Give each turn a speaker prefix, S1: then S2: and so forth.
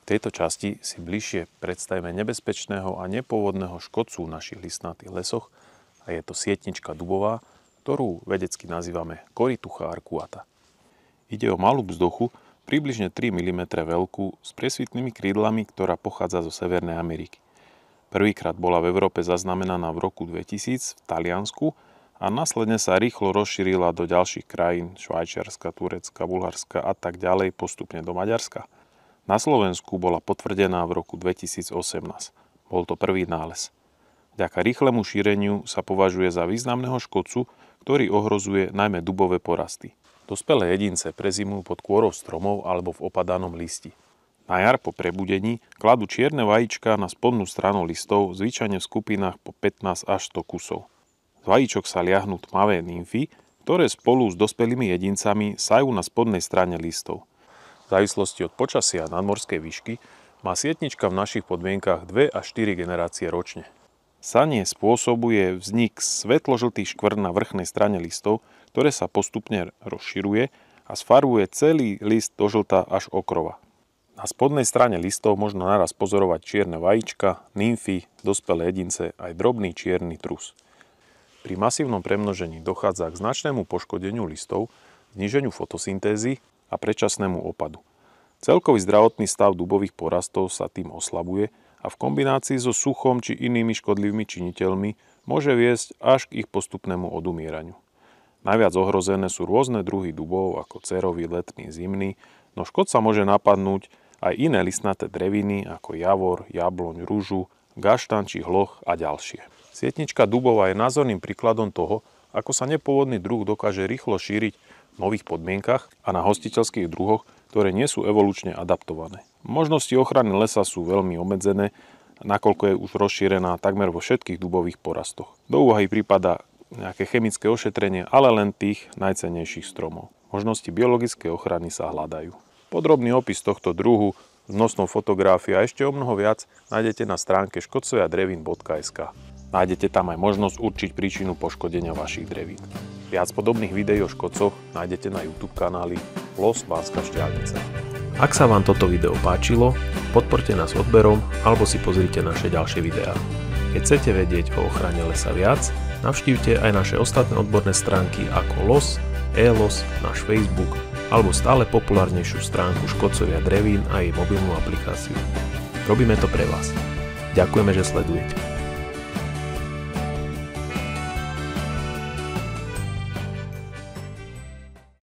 S1: V tejto časti si bližšie predstavíme nebezpečného a nepôvodného škodcu v našich listnatých lesoch a je to sietnička dubová, ktorú vedecky nazývame Corythucha arcuata. Ide o malú bzdochu, približne 3 mm veľkú, s presvitnými krídlami, ktorá pochádza zo Severnej Ameriky. Prvýkrát bola v Európe zaznamenaná v roku 2000 v Taliansku a následne sa rýchlo rozšírila do ďalších krajín, Švajčiarska, Turecka, Bulharska a tak ďalej, postupne do Maďarska. Na Slovensku bola potvrdená v roku 2018. Bol to prvý nález. Vďaka rýchlemu šíreniu sa považuje za významného škodcu, ktorý ohrozuje najmä dubové porasty. Dospelé jedince prezimujú pod kôrou stromov alebo v opadanom listi. Na jar po prebudení kladú čierne vajíčka na spodnú stranu listov, zvyčajne v skupinách po 15 až 100 kusov. Z vajíčok sa liahnú tmavé nymfy, ktoré spolu s dospelými jedincami sajú na spodnej strane listov. V závislosti od počasia a nadmorskej výšky má sietnička v našich podmienkach 2 až 4 generácie ročne. Sanie spôsobuje vznik svetlo-žltých škvrn na vrchnej strane listov, ktoré sa postupne rozširuje a sfarbuje celý list do žlta až okrova. Na spodnej strane listov možno naraz pozorovať čierne vajíčka, nymfy, dospelé jedince aj drobný čierny trus. Pri masívnom premnožení dochádza k značnému poškodeniu listov, zníženiu fotosyntézy a predčasnému opadu. Celkový zdravotný stav dubových porastov sa tým oslabuje a v kombinácii so suchom či inými škodlivými činiteľmi môže viesť až k ich postupnému odumieraniu. Najviac ohrozené sú rôzne druhy dubov ako cerový, letný, zimný, no škodca môže napadnúť aj iné listnaté dreviny ako javor, jabloň, ružu, gaštan či hloch a ďalšie. Sietnička dubová je názorným príkladom toho, ako sa nepôvodný druh dokáže rýchlo šíriť v nových podmienkach a na hostiteľských druhoch, ktoré nie sú evolučne adaptované. Možnosti ochrany lesa sú veľmi obmedzené, nakoľko je už rozšírená takmer vo všetkých dubových porastoch. Do úvahy prípada nejaké chemické ošetrenie, ale len tých najcennejších stromov. Možnosti biologickej ochrany sa hľadajú. Podrobný opis tohto druhu s množstvom fotografií a ešte o mnoho viac nájdete na stránke škodcoviadrevín.sk. Nájdete tam aj možnosť určiť príčinu poškodenia vašich drevín. Viac podobných videí o škodcoch nájdete na YouTube kanáli Los Banská Štiavnica. Ak sa vám toto video páčilo, podporte nás odberom alebo si pozrite naše ďalšie videá. Keď chcete vedieť o ochrane lesa viac, navštívte aj naše ostatné odborné stránky ako LOS, ELOS, náš Facebook alebo stále populárnejšiu stránku Škodcovia drevín a jej mobilnú aplikáciu. Robíme to pre vás. Ďakujeme, že sledujete.